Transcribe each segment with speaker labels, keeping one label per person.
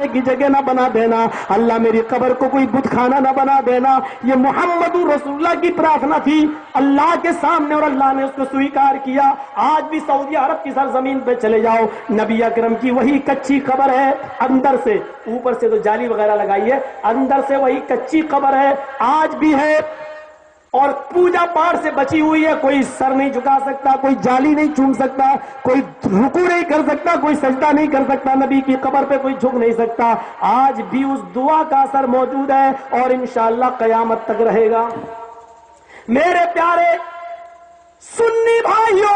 Speaker 1: کی جگہ نہ بنا دینا، اللہ میری قبر کو کوئی بت خانہ نہ بنا دینا۔ یہ محمد رسول اللہ کی پرارتھنا تھی اللہ کے سامنے، اور اللہ نے اس کو سویکار کیا۔ آج بھی سعودی عرب کی سرزمین پہ چلے جاؤ، نبی اکرم کی وہی کچی قبر ہے، اندر سے، اوپر سے تو جالی وغیرہ لگائی ہے، اندر سے وہی کچی قبر ہے، آج بھی ہے، اور پوجا پاٹ سے بچی ہوئی ہے۔ کوئی سر نہیں جھکا سکتا، کوئی جالی نہیں چوم سکتا، کوئی رکوع نہیں کر سکتا، کوئی سجدہ نہیں کر سکتا، نبی کی قبر پہ کوئی جھک نہیں سکتا۔ آج بھی اس دعا کا اثر موجود ہے اور انشاءاللہ قیامت تک رہے گا۔ میرے پیارے سنی بھائیوں،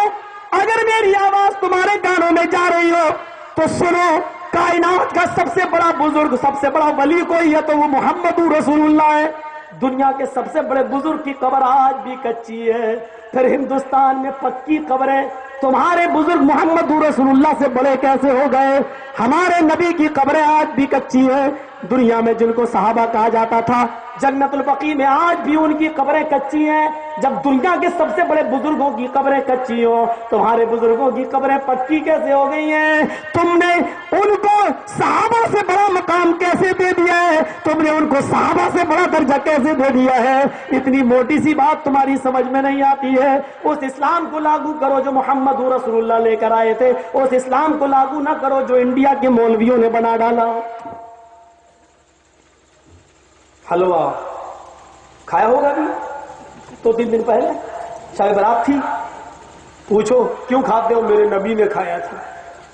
Speaker 1: اگر میری آواز تمہارے کانوں میں جا رہی ہو تو سنو، کائنات کا سب سے بڑا بزرگ، سب سے بڑا ولی کوئی ہے تو وہ محمد رسول اللہ ہے۔ دنیا کے سب سے بڑے بزرگ کی قبر آج بھی کچی ہے، پھر ہندوستان میں پکی قبریں۔ تمہارے بزرگ محمد رسول اللہ سے بڑے کیسے ہو گئے؟ ہمارے نبی کی قبریں آج بھی کچی ہیں۔ دنیا میں جن کو صحابہ کہا جاتا تھا، جنت البقیع میں آج بھی ان کی قبریں کچی ہیں۔ جب دنیا کے سب سے بڑے بزرگوں کی قبریں کچی ہوں، تمہارے بزرگوں کی قبریں پکی کیسے ہو گئی ہیں؟ تم نے ان کو صحابہ سے بڑا مقام کیسے دے دیا ہے؟ تم نے ان کو صحابہ سے بڑا درجہ کیسے دے دیا ہے؟ اتنی موٹی سی بات تمہاری سمجھ میں نہیں آتی ہے۔ اس اسلام کو لاگو کرو جو محمد رسول اللہ لے کر آئے تھے، اس اسلام کو لاگو نہ کرو جو انڈیا کے مولویوں نے بنا ڈالا۔ حلوہ کھایا ہوگا بھی تو 3 دن پہلے شاید برات تھی، پوچھو کیوں کھاتے ہو؟ میرے نبی نے کھایا تھا۔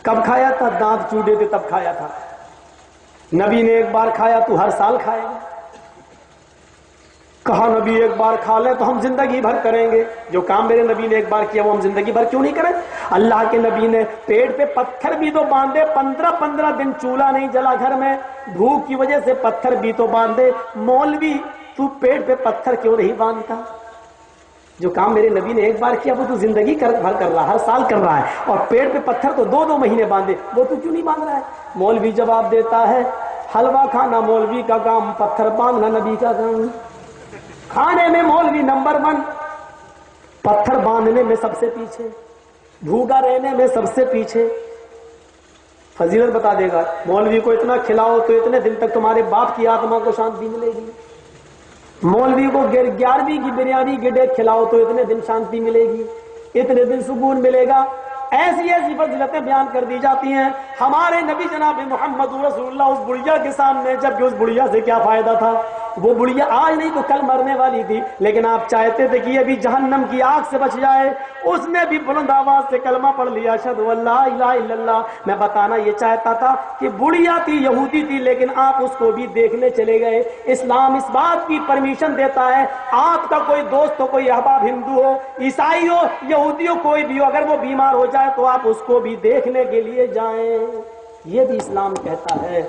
Speaker 1: کب کھایا تھا؟ دانت چوٹے تھے تب کھایا تھا۔ نبی نے ایک بار کھایا تو ہر سال کھائے گا؟ کہا نبی ایک بار کھا لیں تو ہم زندگی بھر کریں گے، جو کام میرے نبی نے ایک بار کیا وہ ہم زندگی بھر کیوں نہیں کریں؟ اللہ کے نبی نے پیٹ پہ پتھر بھی تو باندھے، 15 دن چولہا نہیں جلا گھر میں، بھوک کی وجہ سے پتھر بھی تو باندھے۔ مولوی تو پیٹ پہ پتھر کیوں نہیں باندھتا؟ جو کام میرے نبی نے ایک بار کیا وہ تو زندگی بھر کر رہا ہے، ہر سال کر رہا ہے، اور پیٹ پہ پتھر تو 2 مہینے باندھے، وہ تو کیوں نہیں باندھ رہا ہے؟ مولوی جواب دیتا ہے حلوہ کھانا مولوی کا کام، پتھر باندھنا نبی کا کام۔ کھانے میں مولوی نمبر 1، پتھر باندھنے میں سب سے پیچھے، بھوکا رہنے میں سب سے پیچھے۔ فضیلت بتا دے گا، مولوی کو اتنا کھلاؤ تو اتنے دن تک تمہارے باپ کی آتما کو شانتی ملے گی، مولوی کو 11ویں کی بریانی کی ڈیک کھلاؤ تو اتنے دن شانتی ملے گی، اتنے دن سکون ملے گا۔ ایسی ایسی فضیلتیں بیان کر دی جاتی ہیں۔ ہمارے نبی جناب محمد رسول اللہ اس بڑھیا کے سامنے، جبکہ اس بڑھیا سے کیا فائدہ تھا؟ وہ بڑھیا آج نہیں تو کل مرنے والی تھی، لیکن آپ چاہتے تھے کہ یہ بھی جہنم کی آگ سے بچ جائے۔ اس نے بھی بلند آواز سے کلمہ پڑھ لیا، اشہد ان لا الہ الا اللہ۔ میں بتانا یہ چاہتا تھا کہ بڑھیا تھی، یہودی تھی، لیکن آپ اس کو بھی دیکھنے چلے گئے۔ اسلام اس بات کی پرمیشن دیتا ہے، آپ کا کوئی دوست ہو، کوئی احباب، ہندو ہو، عیسائی ہو، یہودی ہو، کوئی بھی ہو، اگر وہ بیمار ہو جائے تو آپ اس کو بھی دیکھنے کے لیے جائیں، یہ بھی اسلام کہتا ہے۔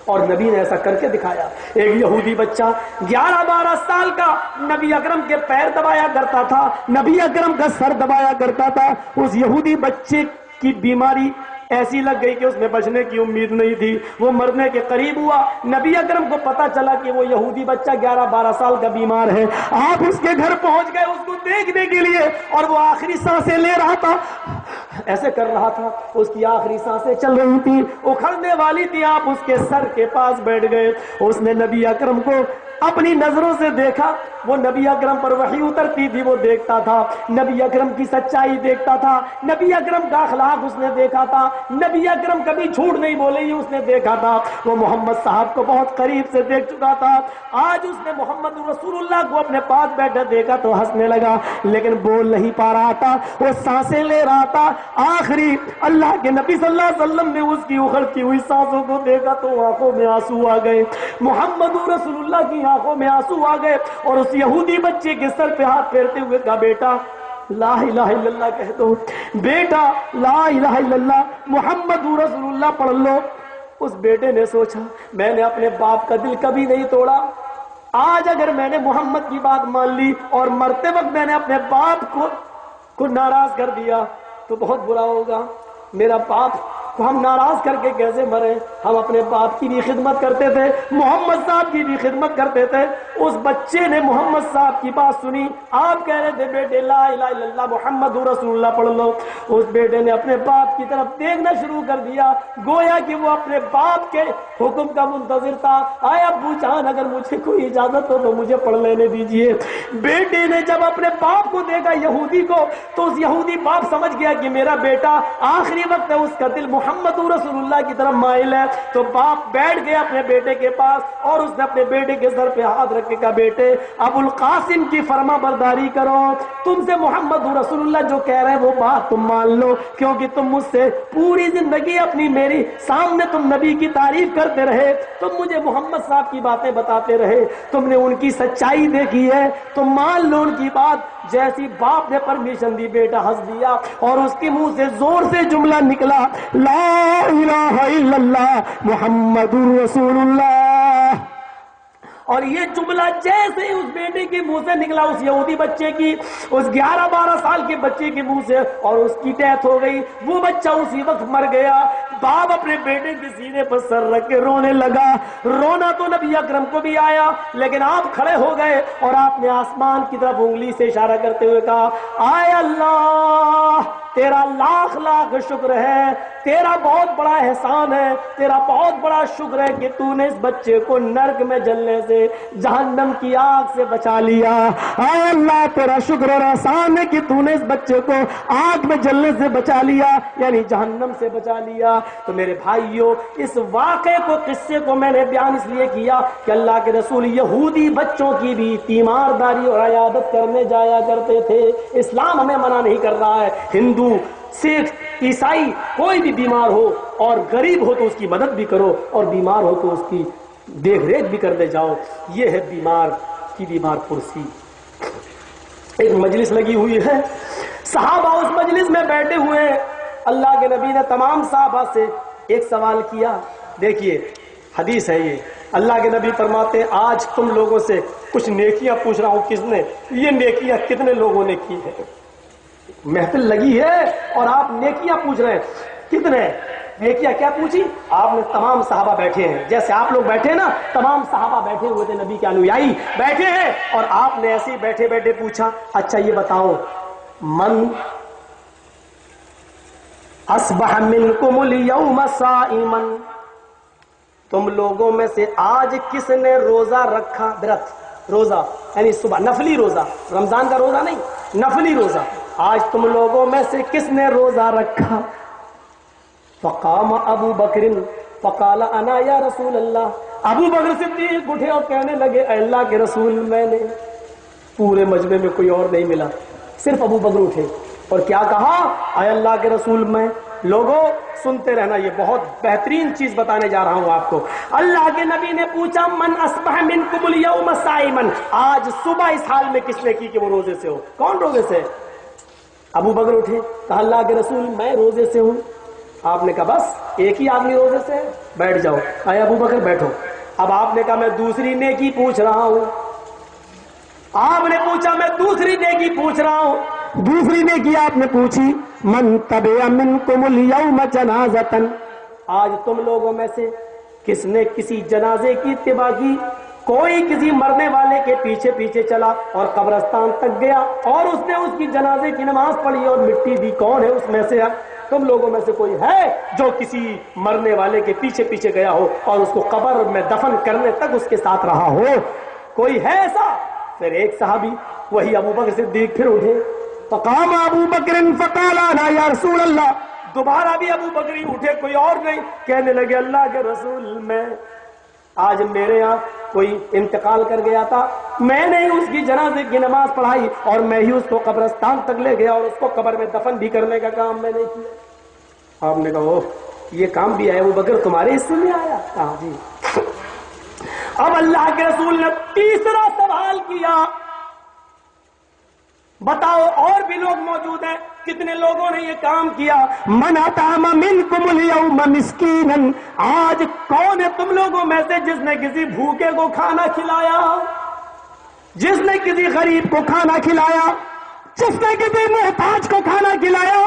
Speaker 1: اور نبی نے ایسا کر کے دکھایا۔ ایک یہودی بچہ 11-12 سال کا نبی اکرم کے پیر دبایا کرتا تھا، نبی اکرم کا سر دبایا کرتا تھا۔ اس یہودی بچے کی بیماری ایسی لگ گئی کہ اس میں بچنے کی امید نہیں تھی، وہ مرنے کے قریب ہوا۔ نبی اکرم کو پتا چلا کہ وہ یہودی بچہ 11-12 سال کا بیمار ہے۔ آپ اس کے گھر پہنچ گئے اس کو دیکھنے کے لیے، اور وہ آخری سانسیں لے رہا تھا، ایسے کر رہا تھا، اس کی آخری سانسیں چل رہی تھی، اکھڑنے والی تھی۔ آپ اس کے سر کے پاس بیٹھ گئے، اس نے نبی اکرم کو اپنی نظروں سے دیکھا۔ وہ نبی اکرم پر وحی اترتی تھی، وہ دیکھتا تھا، نبی اکرم کی سچائی دیکھتا تھا، نبی اکرم کا اخلاق اس نے دیکھا تھا، نبی اکرم کبھی جھوٹ نہیں بولے یہ اس نے دیکھا تھا۔ وہ محمد صاحب کو بہت قریب سے دیکھ چکا تھا۔ آج اس نے محمد رسول اللہ کو اپنے پاس بیٹھے دیکھا تو ہنسنے لگا، لیکن بول نہیں پا رہا تھا، وہ سانسیں لے رہا تھا۔ آخری اللہ کے نبی صلی اللہ علیہ وسلم نے اس کی اکھڑتی ہوئی سانسوں کو دیکھا تو آنکھوں میں آنسو آ گئے، محمد رسول اللہ کی آنکھوں میں آنسو آ گئے، اور اس یہودی بچے کے سر پہ ہاتھ پھیرتے ہوئے کہا بیٹا لا الہ الا اللہ کہہ دو، بیٹا لا الہ الا اللہ محمد رسول اللہ پڑھ لو۔ اس بیٹے نے سوچا میں نے اپنے باپ کا دل کبھی نہیں توڑا، آج اگر میں نے محمد کی بات مان لی اور مرتے وقت میں نے اپنے باپ کو ناراض کر دیا تو بہت برا ہوگا۔ میرا باپ کو ہم ناراض کر کے کیسے مرے؟ ہم اپنے باپ کی بھی خدمت کرتے تھے، محمد صاحب کی بھی خدمت کرتے تھے۔ اس بچے نے محمد صاحب کی بات سنی، آپ کہہ رہے تھے بیٹے لا الہ الا اللہ محمد رسول اللہ پڑھ لو، اس بیٹے نے اپنے باپ کی طرف دیکھنا شروع کر دیا، گویا کہ وہ اپنے باپ کے حکم کا منتظر تھا۔ آیا ابو جان اگر مجھے کوئی اجازت ہو تو مجھے پڑھ لینے دیجئے۔ بیٹے نے جب اپنے باپ کو دیکھا یہودی کو، تو اس یہودی باپ سمجھ گیا کہ میرا بیٹا آخری وقت ہے، اس کا دل محمد رسول اللہ کی طرف مائل ہے، تو باپ بیٹھ گیا اپنے بیٹے کے پاس اور اس نے اپنے بیٹے کے سر پہ ہاتھ رکھ کے کہا بیٹے ابو القاسم کی فرما برداری کرو، تم سے محمد رسول اللہ جو کہہ رہے ہیں وہ بات تم مان لو، کیونکہ تم مجھ سے پوری زندگی اپنی میری سامنے تم نبی کی تعریف کرتے رہے، تم مجھے محمد صاحب کی باتیں بتاتے رہے، تم نے ان کی سچائی دیکھی ہے، تم مان لو ان کی بات۔ جیسی باپ نے پرمیشن دی بیٹا ہنس دیا اور اس کے منہ سے زور سے جملہ نکلا لا الہ الا اللہ محمد رسول اللہ۔ اور یہ جملہ جیسے اس بیٹے کے منہ سے نکلا، اس یہودی بچے کی، اس 11-12 سال کے بچے کے منہ سے، اور اس کی ڈیتھ ہو گئی، وہ بچہ اسی وقت مر گیا۔ باپ اپنے بیٹے کے سینے پر سر رکھ کے رونے لگا۔ رونا تو نبی اکرم کو بھی آیا، لیکن آپ کھڑے ہو گئے اور آپ نے آسمان کی طرف انگلی سے اشارہ کرتے ہوئے کہا آئے اللہ تیرا لاکھ لاکھ شکر ہے، تیرا بہت بڑا احسان ہے، تیرا بہت بڑا شکر ہے کہ تو نے اس بچے کو نرک میں جلنے سے، جہنم کی آگ سے بچا لیا۔ اے اللہ تیرا شکر اور احسان ہے کہ تو نے اس بچے کو آگ میں جلنے سے بچا لیا، یعنی جہنم سے بچا لیا۔ تو میرے بھائیوں، اس واقعے کو، قصے کو میں نے بیان اس لیے کیا کہ اللہ کے رسول یہودی بچوں کی بھی تیمارداری اور عیادت کرنے جایا کرتے تھے۔ اسلام ہمیں منع نہیں کر رہا ہے، ہندو، سکھ، عیسائی، کوئی بھی بیمار ہو اور غریب ہو تو اس کی مدد بھی کرو، اور بیمار ہو تو اس کی دیکھ ریکھ بھی کرنے جاؤ۔ یہ ہے بیمار کی بیمار پرسی۔ ایک مجلس لگی ہوئی ہے، صحابہ اس مجلس میں بیٹھے ہوئے ہیں، اللہ کے نبی نے تمام صحابہ سے ایک سوال کیا۔ دیکھیے حدیث ہے یہ، اللہ کے نبی فرماتے ہیں آج تم لوگوں سے کچھ نیکیاں پوچھ رہا ہوں، کس نے یہ نیکیاں کتنے لوگوں نے کی ہے؟ محفل لگی ہے اور آپ نیکیاں پوچھ رہے ہیں، کتنے نیکیاں؟ کیا پوچھی آپ نے؟ تمام صحابہ بیٹھے ہیں، جیسے آپ لوگ بیٹھے نا، تمام صحابہ بیٹھے ہوئے تھے، نبی کے انویائی بیٹھے ہیں، اور آپ نے ایسے ہی بیٹھے بیٹھے پوچھا اچھا یہ بتاؤ من اصبح منکم الیوم صائما، تم لوگوں میں سے آج کس نے روزہ رکھا؟ برت، روزہ یعنی صبح نفلی روزہ، رمضان کا روزہ نہیں، نفلی روزہ۔ آج تم لوگوں میں سے کس نے روزہ رکھا؟ فقام ابو بکر فقال انا یا رسول اللہ، ابو بکر صدیق اٹھے اور کہنے لگے اے اللہ کے رسول میں نے۔ پورے مجمع میں کوئی اور نہیں ملا، صرف ابو بکر اٹھے اور کیا کہا؟ اے اللہ کے رسول میں۔ لوگوں سنتے رہنا، یہ بہت بہترین چیز بتانے جا رہا ہوں آپ کو۔ اللہ کے نبی نے پوچھا من اصبح منکم الیوم صائما، آج صبح اس حال میں کس نے کی کہ وہ روزے سے ہو؟ کون روزے سے؟ ابو بکر اٹھے، کہا اللہ کے رسول میں روزے سے ہوں۔ آپ نے کہا بس ایک ہی آدمی روزے سے ہے، بیٹھ جاؤ۔ اے ابو بکر بیٹھو۔ اب آپ نے کہا میں دوسری نیکی پوچھ رہا ہوں۔ آپ نے پوچھا میں دوسری نیکی پوچھ رہا ہوں۔ دوسری نیکی آپ نے پوچھی من تبع منکم الیوم جنازۃ، آج تم لوگوں میں سے کس نے کسی جنازے کی اتباع کی؟ کوئی کسی مرنے والے کے پیچھے پیچھے چلا اور قبرستان تک گیا اور اس نے اس کی جنازے کی نماز پڑھی اور مٹی دی، کون ہے اس میں سے؟ تم لوگوں میں سے کوئی ہے جو کسی مرنے والے کے پیچھے پیچھے گیا ہو اور اس کو قبر میں دفن کرنے تک اس کے ساتھ رہا ہو؟ کوئی ہے ایسا؟ پھر ایک صحابی وہی ابو بکر صدیق پھر اٹھے، فقام ابو بکر فقال انا یا رسول اللہ، دوبارہ بھی ابو بکری اٹھے، کوئی اور نہیں، کہنے لگے اللہ کے رسول میں، آج میرے یہاں کوئی انتقال کر گیا تھا، میں نے اس کی جنازے کی نماز پڑھائی اور میں ہی اس کو قبرستان تک لے گیا اور اس کو قبر میں دفن بھی کرنے کا کام میں نے کیا۔ آپ نے کہا یہ کام بھی ہے ابو بکر تمہارے حصے میں آیا؟ کہا جی۔ اب اللہ کے رسول نے تیسرا سوال کیا، بتاؤ اور بھی لوگ موجود ہیں، کتنے لوگوں نے یہ کام کیا؟ من اطعم منکم الیوم مسکینا، آج کون ہے تم لوگوں میں سے جس نے کسی بھوکے کو کھانا کھلایا، جس نے کسی غریب کو کھانا کھلایا، جس نے کسی محتاج کو کھانا کھلایا؟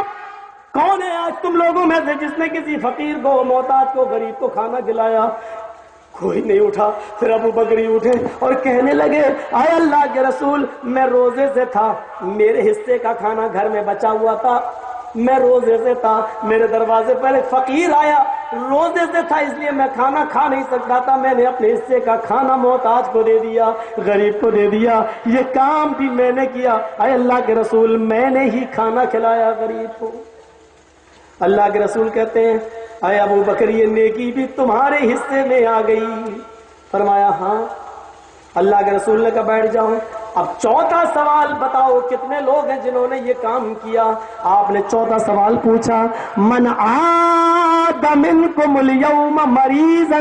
Speaker 1: کون ہے آج تم لوگوں میں سے جس نے کسی فقیر کو، محتاج کو، غریب کو کھانا کھلایا؟ کوئی نہیں اٹھا۔ پھر ابو بکر اٹھے اور کہنے لگے اے اللہ کے رسول، میں روزے سے تھا، میرے حصے کا کھانا گھر میں بچا ہوا تھا، میں روزے سے تھا، میرے دروازے پر ایک فقیر آیا، روزے سے تھا اس لیے میں کھانا کھا نہیں سکتا تھا، میں نے اپنے حصے کا کھانا محتاج کو دے دیا، غریب کو دے دیا، یہ کام بھی میں نے کیا۔ اے اللہ کے رسول، میں نے ہی کھانا کھلایا غریب کو۔ اللہ کے رسول کہتے ہیں اے ابو بکر، یہ نیکی بھی تمہارے حصے میں آ گئی۔ فرمایا ہاں۔ اللہ کے رسول نے کہا بیٹھ جاؤ۔ اب چوتھا سوال بتاؤ کتنے لوگ ہیں جنہوں نے یہ کام کیا؟ آپ نے چوتھا سوال پوچھا، من عاد منکم الیوم مریضا،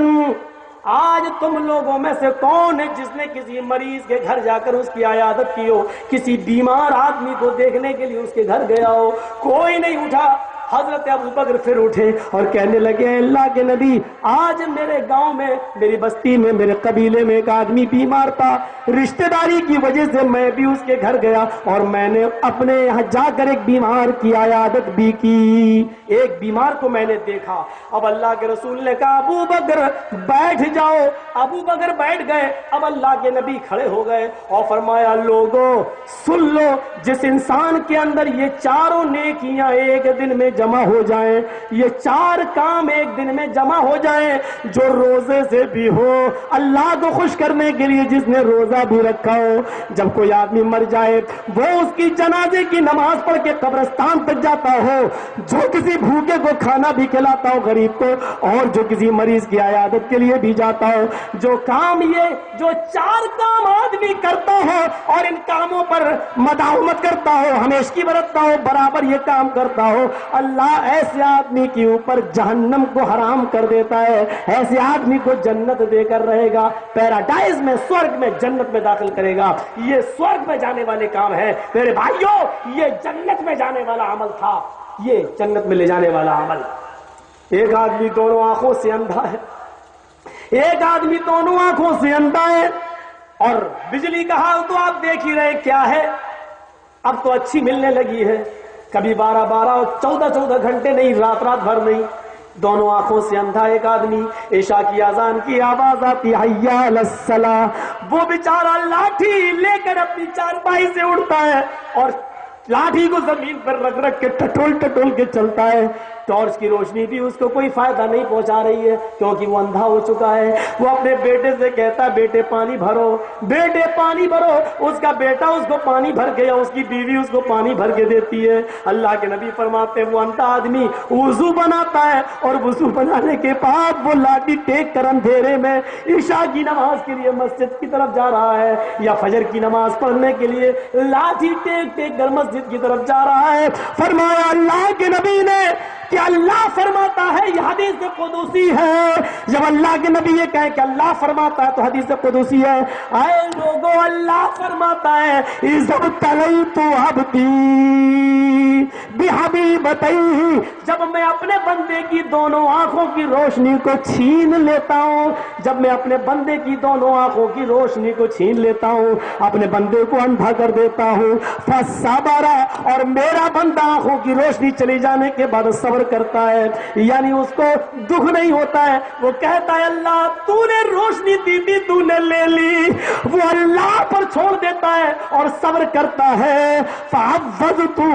Speaker 1: آج تم لوگوں میں سے کون ہے جس نے کسی مریض کے گھر جا کر اس کی عیادت کی ہو، کسی بیمار آدمی کو دیکھنے کے لیے اس کے گھر گیا ہو؟ کوئی نہیں اٹھا۔ حضرت ابو بکر پھر اٹھے اور کہنے لگے اللہ کے نبی، آج میرے گاؤں میں، میری بستی میں، میرے قبیلے میں ایک آدمی بیمار تھا، رشتہ داری کی وجہ سے میں بھی اس کے گھر گیا اور میں نے اپنے یہاں جا کر ایک بیمار کی عیادت بھی کی، ایک بیمار کو میں نے دیکھا۔ اب اللہ کے رسول نے کہا ابو بکر بیٹھ جاؤ۔ ابو بکر بیٹھ گئے۔ اب اللہ کے نبی کھڑے ہو گئے اور فرمایا لوگوں سن لو، جس انسان کے اندر یہ چاروں نیکیاں ایک دن میں جمع ہو جائیں، یہ چار کام ایک دن میں جمع ہو جائیں، جو روزے سے بھی ہو، اللہ کو خوش کرنے کے لیے جس نے روزہ بھی رکھا ہو، جب کوئی آدمی مر جائے وہ اس کی جنازے کی نماز پڑھ کے قبرستان تک جاتا ہو، جو کسی بھوکے کو کھانا بھی کھلاتا ہو غریب کو، اور جو کسی مریض کی عیادت کے لیے بھی جاتا ہو، جو کام یہ جو چار کام آدمی کرتا ہو اور ان کاموں پر مداومت کرتا ہو، ہمیشگی برتتا ہو، برابر یہ کام کرتا ہو، اللہ ایسے آدمی کے اوپر جہنم کو حرام کر دیتا ہے، ایسے آدمی کو جنت دے کر رہے گا، پیراڈائز میں، سورگ میں، جنت میں داخل کرے گا۔ یہ سورگ میں جانے والے کام ہے میرے بھائیوں، یہ جنت میں جانے والا عمل تھا، یہ جنت میں لے جانے والا عمل۔ ایک آدمی دونوں آنکھوں سے اندھا ہے، ایک آدمی دونوں آنکھوں سے اندھا ہے، اور بجلی کا حال تو آپ دیکھ ہی رہے کیا ہے، اب تو اچھی ملنے لگی ہے، کبھی 12 اور 14 گھنٹے نہیں، رات بھر نہیں، دونوں آنکھوں سے اندھا ایک آدمی۔ عشاء کی اذان کی آواز آتی حی علی الصلاۃ، وہ بیچارہ لاٹھی لے کر اپنی چارپائی سے اڑتا ہے اور لاٹھی کو زمین پر رکھ رکھ کے ٹٹول کے چلتا ہے، ٹارچ کی روشنی بھی اس کو کوئی فائدہ نہیں پہنچا رہی ہے کیونکہ وہ اندھا ہو چکا ہے۔ وہ اپنے بیٹے سے کہتا ہے بیٹے پانی بھرو، بیٹے پانی بھرو، اس کا بیٹا اس کو پانی بھر کے یا اس کی بیوی اس کو پانی بھر کے دیتی ہے۔ اللہ کے نبی فرماتے ہیں وہ اندھا آدمی وضو بناتا ہے اور وضو بنانے کے بعد وہ لاٹھی ٹیک کر اندھیرے میں عشاء کی نماز کے لیے مسجد کی طرف جا رہا ہے یا فجر کی نماز پڑھنے کے لیے لاٹھی ٹیک کر مسجد کی طرف جا رہا ہے۔ فرمایا اللہ کے نبی نے کہ اللہ فرماتا ہے، یہ حدیث قدسی ہے، جب اللہ کے نبی یہ کہیں کہ اللہ فرماتا ہے تو حدیث قدسی ہے۔ اے لوگوں اللہ فرماتا ہے اذا ابتلیت عبدی بحبیبتیہ، جب میں اپنے بندے کی دونوں آنکھوں کی روشنی کو چھین لیتا ہوں، جب میں اپنے بندے کی دونوں آنکھوں کی روشنی کو چھین لیتا ہوں، اپنے بندے کو اندھا کر دیتا ہوں، فصبر، اور میرا بندہ آنکھوں کی روشنی چلی جانے کے بعد صبر کرتا ہے، یعنی اس کو دکھ نہیں ہوتا ہے، وہ کہتا ہے اللہ تو نے روشنی دی تھی تو نے لے لی، وہ اللہ پر چھوڑ دیتا ہے اور صبر کرتا ہے۔ فعوضتہ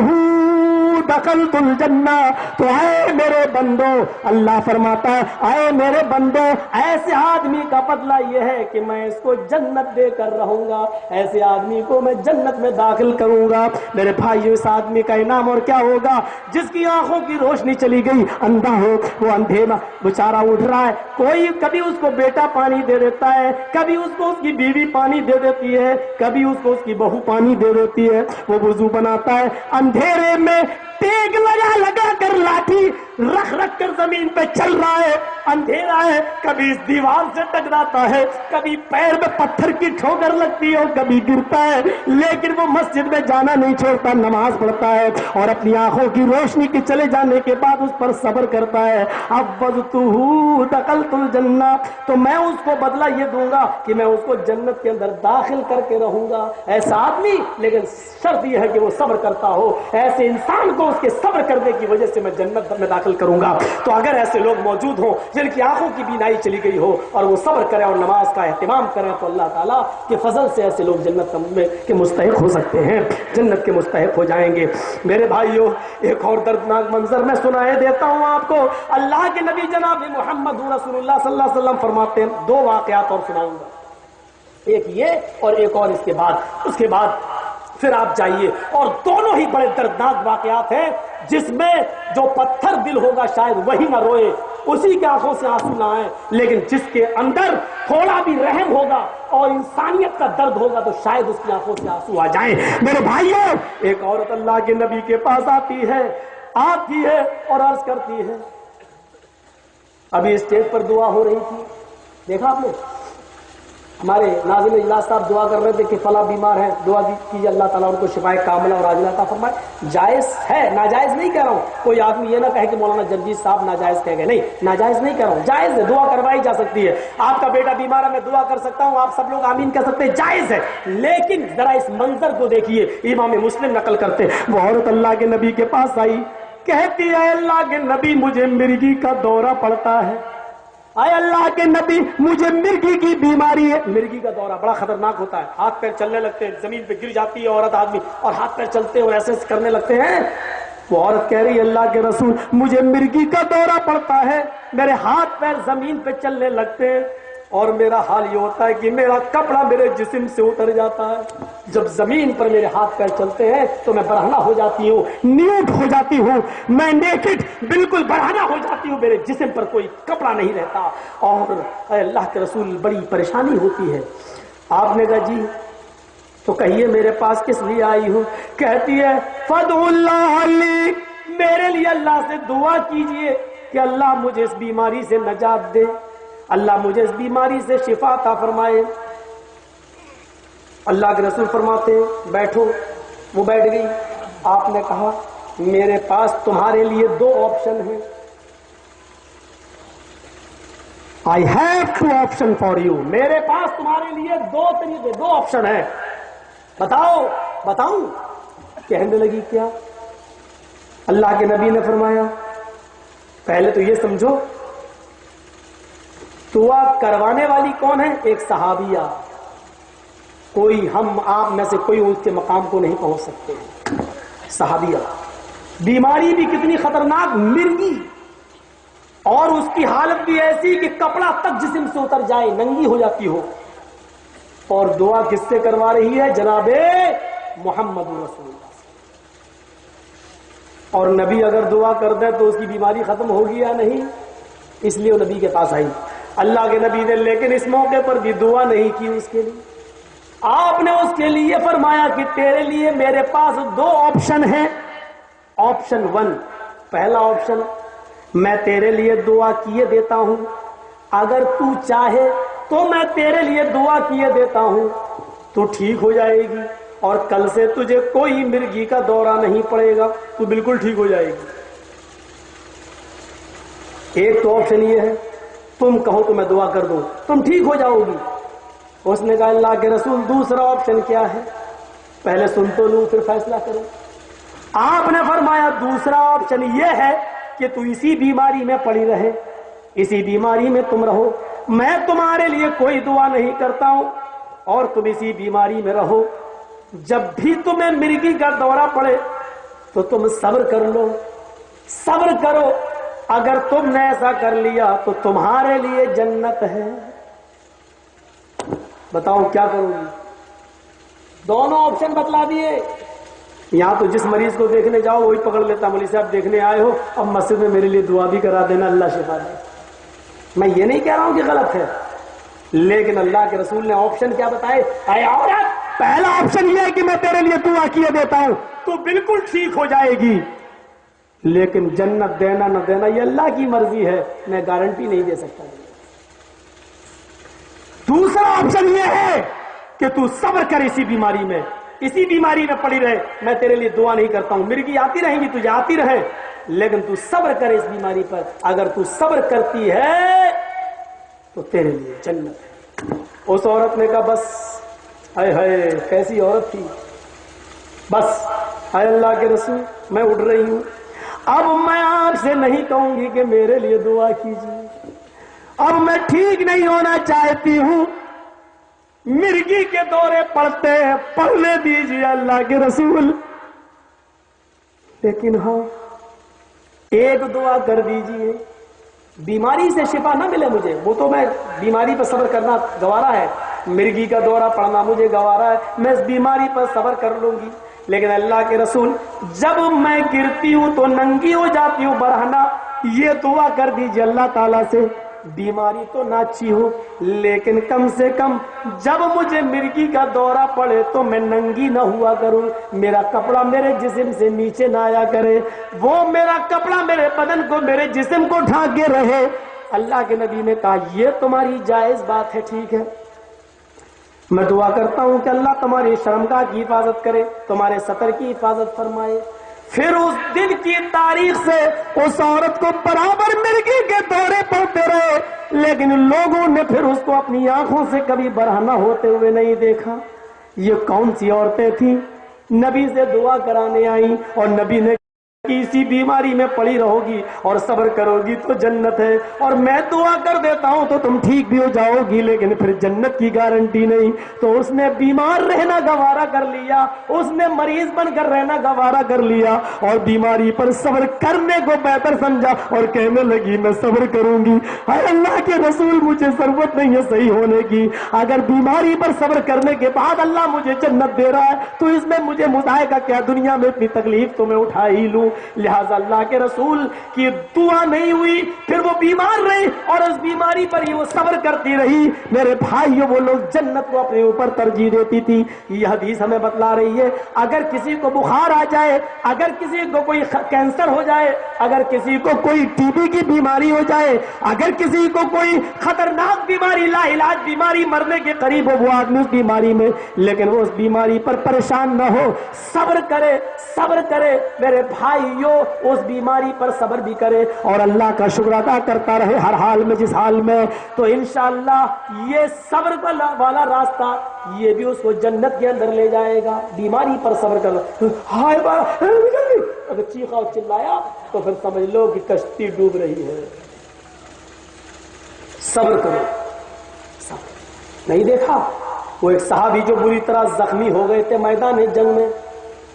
Speaker 1: دخلت الجنہ، تو اے میرے بندو، اللہ فرماتا ہے اے میرے بندو، ایسے آدمی کا بدلہ یہ ہے کہ میں اس کو جنت دے کر رہوں گا، ایسے آدمی کو میں جنت میں داخل کروں گا۔ میرے بھائیو اس آدمی کا انعام اور کیا ہوگا جس کی آنکھوں کی روشنی چلی گئی، اندھا ہو، وہ اندھیرا بیچارہ اٹھ رہا ہے، کوئی کبھی اس کو بیٹا پانی دے دیتا ہے، کبھی اس کو اس کی بیوی پانی دے دیتی ہے، کبھی اس کو اس کی بہو پانی دے دیتی ہے، وہ وضو بناتا ہے، اندھیرے میں ٹیک لگا کر لاٹھی رکھ رکھ کر زمین پہ چل رہا ہے، اندھیرا ہے، کبھی اس دیوار سے ٹکراتا ہے، کبھی پیر میں پتھر کی ٹھوکر لگتی ہے اور کبھی گرتا ہے، لیکن وہ مسجد میں جانا نہیں چھوڑتا، نماز پڑھتا ہے اور اپنی آنکھوں کی روشنی کے چلے جانے کے بعد اس پر صبر کرتا ہے۔ عوضتہ دخلت الجنہ، تو میں اس کو بدلہ یہ دوں گا کہ میں اس کو جنت کے اندر داخل کر کے رہوں گا۔ ایسا آدمی، لیکن شرط یہ ہے کہ وہ صبر کرتا ہو، ایسے انسان کو اس کے صبر کرنے کی وجہ سے میں جنت میں داخل کروں گا۔ تو اگر ایسے لوگ موجود ہوں جن کی آنکھوں کی بینائی چلی گئی ہو اور وہ صبر کریں اور نماز کا اہتمام کریں، تو اللہ تعالیٰ کے فضل سے ایسے لوگ جنت کے مستحق ہو سکتے ہیں، جنت کے مستحق ہو جائیں گے۔ میرے بھائیو، ایک اور دردناک منظر میں سنائے دیتا ہوں آپ کو۔ اللہ کے نبی جناب محمد رسول اللہ صلی اللہ علیہ وسلم فرماتے ہیں، دو واقعات اور سناؤں گا، ایک یہ اور ایک اور اس کے بعد پھر آپ جائیے، اور دونوں ہی بڑے دردناک واقعات ہیں، جس میں جو پتھر دل ہوگا شاید وہی نہ روئے، اسی کے آنکھوں سے آنسو نہ آئے، لیکن جس کے اندر تھوڑا بھی رحم ہوگا اور انسانیت کا درد ہوگا تو شاید اس کی آنکھوں سے آنسو آ جائیں۔ میرے بھائیوں، ایک عورت اللہ کے نبی کے پاس آتی ہے اور عرض کرتی ہے، ابھی اسٹیج پر دعا ہو رہی تھی، دیکھا آپ نے، ہمارے ناظم اجلاس صاحب دعا کر رہے تھے کہ فلاں بیمار ہے، دعا کیجیے اللہ تعالیٰ ان کو شفائے کاملہ اور عاجلہ عطا فرمائے۔ جائز ہے، ناجائز نہیں کہہ رہا ہوں، کوئی آدمی یہ نہ کہے کہ مولانا جگجیت صاحب ناجائز کہہ گئے، نہیں، ناجائز نہیں کہہ رہا ہوں، جائز ہے، دعا کروائی جا سکتی ہے۔ آپ کا بیٹا بیمار ہے، میں دعا کر سکتا ہوں، آپ سب لوگ آمین کہہ سکتے ہیں، جائز ہے، لیکن ذرا اس منظر کو دیکھیے، امام مسلم نقل کرتے، وہ عورت اللہ کے نبی کے پاس آئی، کہتی ہے اللہ کے نبی مجھے مرگی کا دورہ پڑتا ہے، اے اللہ کے نبی مجھے مرگی کی بیماری ہے۔ مرگی کا دورہ بڑا خطرناک ہوتا ہے، ہاتھ پیر چلنے لگتے ہیں، زمین پہ گر جاتی ہے عورت آدمی اور ہاتھ پیر چلتے ہیں اور ایسے کرنے لگتے ہیں۔ وہ عورت کہہ رہی ہے اللہ کے رسول مجھے مرگی کا دورہ پڑتا ہے، میرے ہاتھ پیر زمین پہ چلنے لگتے ہیں اور میرا حال یہ ہوتا ہے کہ میرا کپڑا میرے جسم سے اتر جاتا ہے، جب زمین پر میرے ہاتھ پیر چلتے ہیں تو میں برہنہ ہو جاتی ہوں، نیوٹ ہو جاتی ہوں، میں نیکڈ بالکل برہنہ ہو جاتی ہوں، میرے جسم پر کوئی کپڑا نہیں رہتا، اور اے اللہ کے رسول بڑی پریشانی ہوتی ہے۔ آپ نے کہا جی تو کہیے میرے پاس کس لیے آئی ہوں؟ کہتی ہے فدعوا اللہ لی، میرے لیے اللہ سے دعا کیجئے کہ اللہ مجھے اس بیماری سے نجات دے، اللہ مجھے اس بیماری سے شفا عطا فرمائے۔ اللہ کے رسول فرماتے ہیں بیٹھو، وہ بیٹھ گئی۔ آپ نے کہا میرے پاس تمہارے لیے دو آپشن ہیں، I have two option for you، میرے پاس تمہارے لیے دو طریقے، دو آپشن ہیں، بتاؤں؟ کہنے لگی کیا؟ اللہ کے نبی نے فرمایا پہلے تو یہ سمجھو دعا کروانے والی کون ہے؟ ایک صحابیہ، کوئی ہم آپ میں سے کوئی اس کے مقام کو نہیں پہنچ سکتے، صحابیہ، بیماری بھی کتنی خطرناک، مرگی، اور اس کی حالت بھی ایسی کہ کپڑا تک جسم سے اتر جائے، ننگی ہو جاتی ہو، اور دعا کس سے کروا رہی ہے؟ جناب محمد رسول اللہ۔ اور نبی اگر دعا کر دے تو اس کی بیماری ختم ہوگی یا نہیں؟ اس لیے وہ نبی کے پاس آئی۔ اللہ کے نبی نے لیکن اس موقع پر بھی دعا نہیں کی اس کے لیے، آپ نے اس کے لیے فرمایا کہ تیرے لیے میرے پاس دو آپشن ہیں۔ آپشن 1، پہلا آپشن، میں تیرے لیے دعا کیے دیتا ہوں، اگر تو چاہے تو میں تیرے لیے دعا کیے دیتا ہوں، تو ٹھیک ہو جائے گی اور کل سے تجھے کوئی مرگی کا دورہ نہیں پڑے گا، تو بالکل ٹھیک ہو جائے گی۔ ایک تو آپشن یہ ہے تم کہو تو میں دعا کر دوں، تم ٹھیک ہو جاؤ گی۔ اس نے کہا اللہ کے رسول دوسرا آپشن کیا ہے؟ پہلے سن تو لوں پھر فیصلہ کروں۔ آپ نے فرمایا دوسرا آپشن یہ ہے کہ تو اسی بیماری میں پڑی رہے، اسی بیماری میں تم رہو، میں تمہارے لیے کوئی دعا نہیں کرتا ہوں اور تم اسی بیماری میں رہو، جب بھی تمہیں مرگی کا دورہ پڑے تو تم صبر کر لو، صبر کرو، اگر تم نے ایسا کر لیا تو تمہارے لیے جنت ہے۔ بتاؤ کیا کروں گی؟ دونوں آپشن بتلا دیے۔ یہاں تو جس مریض کو دیکھنے جاؤ وہی پکڑ لیتا، مولوی صاحب دیکھنے آئے ہو اب مسجد میں میرے لیے دعا بھی کرا دینا، اللہ شفا دے۔ میں یہ نہیں کہہ رہا ہوں کہ غلط ہے، لیکن اللہ کے رسول نے آپشن کیا بتائے؟ اے عورت، پہلا آپشن یہ ہے کہ میں تیرے لیے دعا کیے دیتا ہوں تو بالکل ٹھیک ہو جائے گی، لیکن جنت دینا نہ دینا یہ اللہ کی مرضی ہے، میں گارنٹی نہیں دے سکتا۔ دوسرا آپشن یہ ہے کہ تو صبر کر اسی بیماری میں پڑی رہے، میں تیرے لیے دعا نہیں کرتا ہوں، مرگی آتی رہیں گی، تجھے آتی رہے، لیکن تو صبر کر اس بیماری پر۔ اگر تو صبر کرتی ہے تو تیرے لیے جنت ہے۔ اس عورت نے کہا بس، ہائے ہائے کیسی عورت تھی، بس اے اللہ کے رسول میں اٹھ رہی ہوں، اب میں آپ سے نہیں کہوں گی کہ میرے لیے دعا کیجیے، اب میں ٹھیک نہیں ہونا چاہتی ہوں، مرگی کے دورے پڑھنے دیجیے اللہ کے رسول، لیکن ہاں ایک دعا کر دیجیے، بیماری سے شفا نہ ملے مجھے، وہ تو میں بیماری پر صبر کرنا گوارا ہے، مرگی کا دورہ پڑنا مجھے گوارا ہے، میں اس بیماری پر صبر کر لوں گی، لیکن اللہ کے رسول جب میں گرتی ہوں تو ننگی ہو جاتی ہوں برہنہ، یہ دعا کر دیجیے اللہ تعالیٰ سے، بیماری تو نہ اچھی ہو لیکن کم سے کم جب مجھے مرگی کا دورہ پڑے تو میں ننگی نہ ہوا کروں، میرا کپڑا میرے جسم سے نیچے نہ آیا کرے، وہ میرا کپڑا میرے بدن کو، میرے جسم کو ڈھانکے رہے۔ اللہ کے نبی نے کہا یہ تمہاری جائز بات ہے، ٹھیک ہے، میں دعا کرتا ہوں کہ اللہ تمہاری شرمگاہ کی حفاظت کرے، تمہارے سطر کی حفاظت فرمائے۔ پھر اس دن کی تاریخ سے اس عورت کو برابر مرگی کے دورے پڑتے رہے، لیکن لوگوں نے پھر اس کو اپنی آنکھوں سے کبھی برہنہ ہوتے ہوئے نہیں دیکھا۔ یہ کون سی عورتیں تھیں؟ نبی سے دعا کرانے آئیں اور نبی نے اسی بیماری میں پڑی رہو گی اور صبر کرو گی تو جنت ہے، اور میں دعا کر دیتا ہوں تو تم ٹھیک بھی ہو جاؤ گی، لیکن پھر جنت کی گارنٹی نہیں۔ تو اس نے بیمار رہنا گوارا کر لیا، اس نے مریض بن کر رہنا گوارا کر لیا اور بیماری پر صبر کرنے کو بہتر سمجھا اور کہنے لگی میں صبر کروں گی۔ اے اللہ کے رسول مجھے ضرورت نہیں ہے صحیح ہونے کی، اگر بیماری پر صبر کرنے کے بعد اللہ مجھے جنت دے رہا ہے تو اس میں مجھے مدعا کا کیا، دنیا میں اتنی تکلیف تو میں اٹھا ہی لوں۔ لہذا اللہ کے رسول کی دعا نہیں ہوئی، پھر وہ بیمار رہی اور اس بیماری پر ہی وہ صبر کرتی رہی۔ میرے بھائیوں وہ لوگ جنت کو اپنے اوپر ترجیح دیتی تھی۔ یہ حدیث ہمیں بتلا رہی ہے اگر کسی کو بخار آ جائے، اگر کسی کو کوئی کینسر ہو جائے، اگر کسی کو کوئی ٹی بی کی بیماری ہو جائے، اگر کسی کو کوئی خطرناک بیماری، لا علاج بیماری، مرنے کے قریب ہو وہ آدمی اس بیماری میں، لیکن وہ اس بیماری پر پریشان نہ ہو، صبر کرے، صبر کرے میرے بھائیوں، اس بیماری پر صبر بھی کرے اور اللہ کا شکر ادا کرتا رہے ہر حال میں جس حال میں، تو انشاءاللہ یہ صبر والا راستہ یہ بھی اس کو جنت کے اندر لے جائے گا۔ بیماری پر صبر کرو، ہائے اگر چیخا اور چلایا تو پھر سمجھ لو کہ کشتی ڈوب رہی ہے۔ صبر کرو، صبر نہیں دیکھا وہ ایک صحابی جو بری طرح زخمی ہو گئے تھے میدان جنگ میں،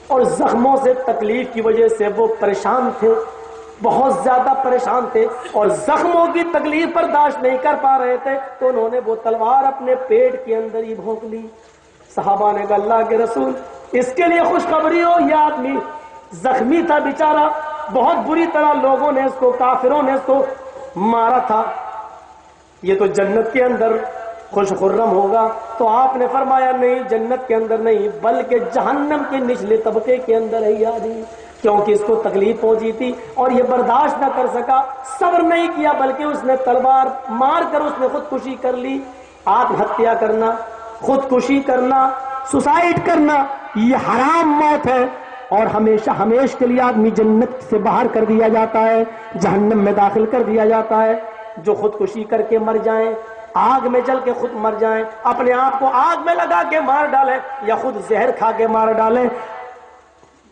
Speaker 1: اور زخموں سے تکلیف کی وجہ سے وہ پریشان تھے، بہت زیادہ پریشان تھے اور زخموں کی تکلیف برداشت نہیں کر پا رہے تھے، تو انہوں نے وہ تلوار اپنے پیٹ کے اندر ہی بھونک لی۔ صحابہ نے کہا اللہ کے رسول اس کے لیے خوشخبری ہو، یہ آدمی زخمی تھا بیچارہ، بہت بری طرح لوگوں نے اس کو، کافروں نے اس کو مارا تھا، یہ تو جنت کے اندر خوش خرم ہوگا۔ تو آپ نے فرمایا نہیں، جنت کے اندر نہیں بلکہ جہنم کے نچلے طبقے کے اندر ہے یہ آدمی، کیونکہ اس کو تکلیف پہنچی تھی اور یہ برداشت نہ کر سکا، صبر نہیں کیا بلکہ اس نے تلوار مار کر اس نے خودکشی کر لی۔ آتم ہتیا کرنا، خودکشی کرنا، سوسائڈ کرنا یہ حرام موت ہے، اور ہمیشہ ہمیشہ کے لیے آدمی جنت سے باہر کر دیا جاتا ہے، جہنم میں داخل کر دیا جاتا ہے۔ جو خودکشی کر کے مر جائیں، آگ میں جل کے خود مر جائیں، اپنے آپ کو آگ میں لگا کے مار ڈالیں یا خود زہر کھا کے مار ڈالیں۔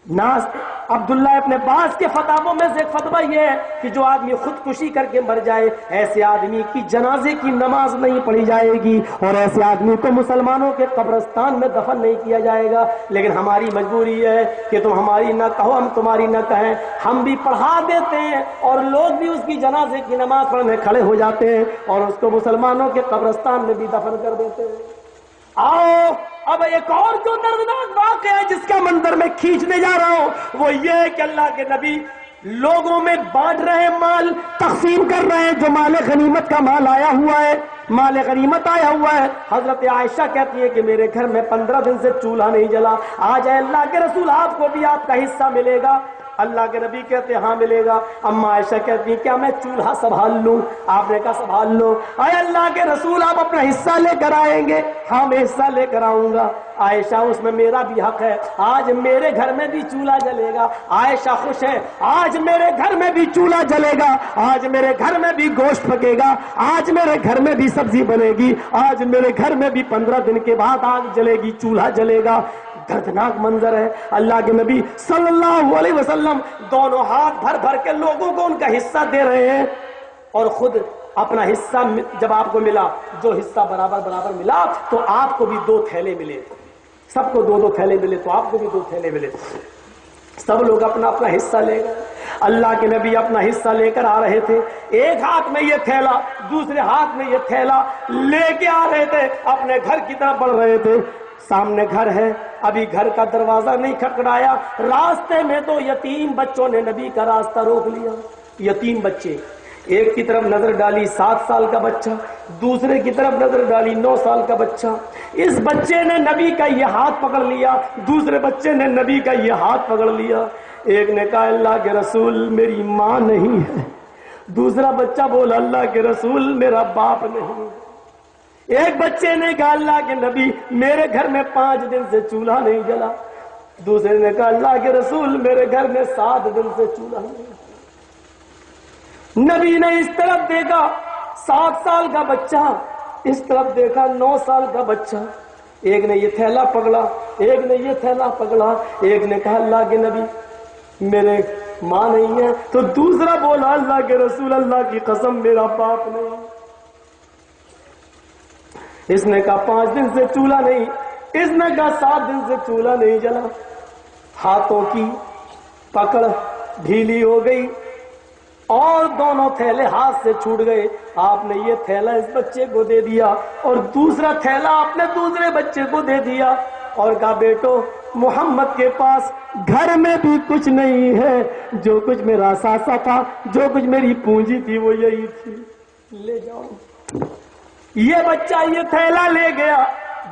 Speaker 1: ناز عبداللہ ابن عباس کے فتاووں میں سے ایک فتویٰ یہ ہے کہ جو آدمی خودکشی کر کے مر جائے ایسے آدمی کی جنازے کی نماز نہیں پڑھی جائے گی اور ایسے آدمی کو مسلمانوں کے قبرستان میں دفن نہیں کیا جائے گا۔ لیکن ہماری مجبوری ہے کہ تم ہماری نہ کہو ہم تمہاری نہ کہیں، ہم بھی پڑھا دیتے ہیں اور لوگ بھی اس کی جنازے کی نماز پڑھنے کھڑے ہو جاتے ہیں اور اس کو مسلمانوں کے قبرستان میں بھی دفن کر دیتے ہیں۔ آؤ اب ایک اور جو دردناک واقعہ ہے جس کا منظر میں کھینچنے جا رہا ہوں وہ یہ ہے کہ اللہ کے نبی لوگوں میں بانٹ رہے ہیں، مال تقسیم کر رہے ہیں، جو مال غنیمت کا مال آیا ہوا ہے، مال غنیمت آیا ہوا ہے۔ حضرت عائشہ کہتی ہے کہ میرے گھر میں 15 دن سے چولہا نہیں جلا، آج اے اللہ کے رسول آپ کو بھی آپ کا حصہ ملے گا۔ اللہ کے نبی کہتے ہاں ملے گا. اما عائشہ کہتی کیا میں چولہا سنبھال لوں؟ آپ نے کہا سنبھال لو. اے اللہ کے رسول آپ اپنا حصہ لے کر آئیں گے؟ ہاں میں حصہ لے کر آؤں گا. عائشہ اس میں میرا بھی حق ہے، آج میرے گھر میں بھی چولہا جلے گا. عائشہ خوش ہے، آج میرے گھر میں بھی چولہا جلے گا، آج میرے گھر میں بھی گوشت پکے گا، آج میرے گھر میں بھی سبزی بنے گی، آج میرے گھر میں بھی 15 دن کے بعد آگ جلے گی، چولہا جلے گا. دردناک منظر ہے. اللہ کے نبی صلی اللہ علیہ وسلم دونوں ہاتھ بھر بھر کے لوگوں کو ان کا حصہ دے رہے ہیں، اور خود اپنا حصہ جب آپ کو ملا، جو حصہ برابر برابر ملا، تو آپ کو بھی 2 تھیلے ملے. سب کو 2 تھیلے ملے، تو آپ کو بھی 2 تھیلے ملے. سب لوگ اپنا اپنا حصہ لے گئے. اللہ کے نبی اپنا حصہ لے کر آ رہے تھے، ایک ہاتھ میں یہ تھیلا، دوسرے ہاتھ میں یہ تھیلا لے کے آ رہے تھے، اپنے گھر کی طرف بڑھ رہے تھے. سامنے گھر ہے، ابھی گھر کا دروازہ نہیں کھٹکھٹایا، راستے میں تو یتیم بچوں نے نبی کا راستہ روک لیا. یتیم بچے، ایک کی طرف نظر ڈالی 7 سال کا بچہ، دوسرے کی طرف نظر ڈالی 9 سال کا بچہ. اس بچے نے نبی کا یہ ہاتھ پکڑ لیا، دوسرے بچے نے نبی کا یہ ہاتھ پکڑ لیا. ایک نے کہا اللہ کے رسول میری ماں نہیں ہے، دوسرا بچہ بولا اللہ کے رسول میرا باپ نہیں ہے. ایک بچے نے کہا اللہ کے نبی میرے گھر میں 5 دن سے چولہا نہیں جلا. دوسرے نے کہا اللہ کے رسول میرے گھر میں 7 دن سے چولہا نہیں جلا. نبی نے اس طرف دیکھا 7 سال کا بچہ، اس طرف دیکھا 9 سال کا بچہ. ایک نے یہ تھیلا پکڑا، ایک نے یہ تھیلا پکڑا. ایک نے کہا اللہ کے نبی میرے ماں نہیں ہے، تو دوسرا بولا اللہ کے رسول اللہ کی قسم میرا باپ نہیں ہے. اس نے کہا 5 دن سے چولہا نہیں، اس نے کہا 7 دن سے چولہا نہیں جلا. ہاتھوں کی پکڑ ڈھیلی ہو گئی اور دونوں تھیلے ہاتھ سے چھوٹ گئے. آپ نے یہ تھیلا اس بچے کو دے دیا اور دوسرا تھیلا اپنے دوسرے بچے کو دے دیا اور کہا بیٹو محمد کے پاس گھر میں بھی کچھ نہیں ہے، جو کچھ میرا ساسا تھا، جو کچھ میری پونجی تھی وہ یہی تھی، لے جاؤ. یہ بچہ یہ تھیلا لے گیا،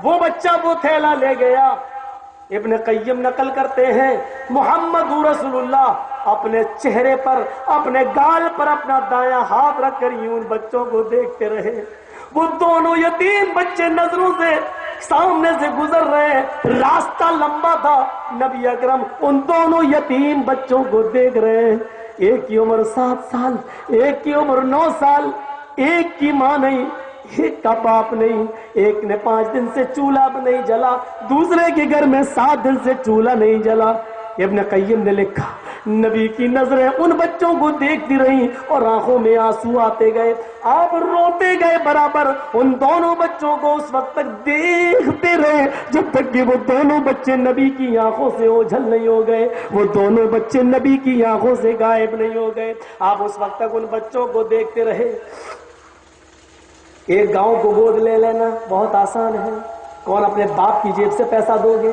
Speaker 1: وہ بچہ وہ تھیلا لے گیا. ابن قیم نقل کرتے ہیں محمد رسول اللہ اپنے چہرے پر، اپنے گال پر اپنا دایاں ہاتھ رکھ کر یوں بچوں کو دیکھتے رہے. وہ دونوں یتیم بچے نظروں سے سامنے سے گزر رہے، راستہ لمبا تھا. نبی اکرم ان دونوں یتیم بچوں کو دیکھ رہے ہیں. ایک کی عمر 7 سال، ایک کی عمر 9 سال، ایک کی ماں نہیں، ایک کا باپ نہیں. ایک نے 5 دن سے چولہا نہیں جلا، دوسرے کے گھر میں 7 دن سے چولہا نہیں جلا. ابن قیم نے لکھا نبی کی نظریں ان بچوں کو دیکھتی رہیں اور آنکھوں میں آنسو آتے گئے. آپ روتے گئے برابر. ان دونوں بچوں کو اس وقت تک دیکھتے رہے جب تک کہ وہ دونوں بچے نبی کی آنکھوں سے اوجھل نہیں ہو گئے، وہ دونوں بچے نبی کی آنکھوں سے غائب نہیں ہو گئے. آپ اس وقت تک ان بچوں کو دیکھتے رہے. ایک گاؤں کو گود لے لینا بہت آسان ہے. کون اپنے باپ کی جیب سے پیسہ دو گے؟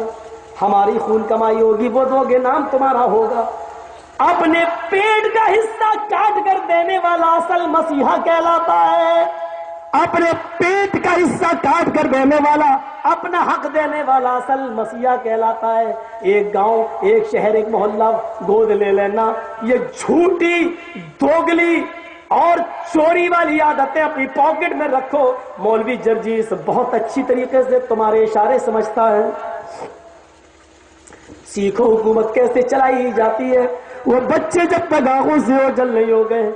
Speaker 1: ہماری خون کمائی ہوگی وہ دو گے، نام تمہارا ہوگا. اپنے پیٹ کا حصہ کاٹ کر دینے والا اصل مسیحا کہلاتا ہے. اپنے پیٹ کا حصہ کاٹ کر دینے والا، اپنا حق دینے والا اصل مسیحا کہلاتا ہے. ایک گاؤں، ایک شہر، ایک محلہ گود لے لینا، یہ جھوٹی، دوگلی اور چوری والی عادتیں اپنی پاکٹ میں رکھو. مولوی جرجیس بہت اچھی طریقے سے تمہارے اشارے سمجھتا ہے. سیکھو حکومت کیسے چلائی جاتی ہے. وہ بچے جب تک آنکھوں سے اوجھل نہیں ہو گئے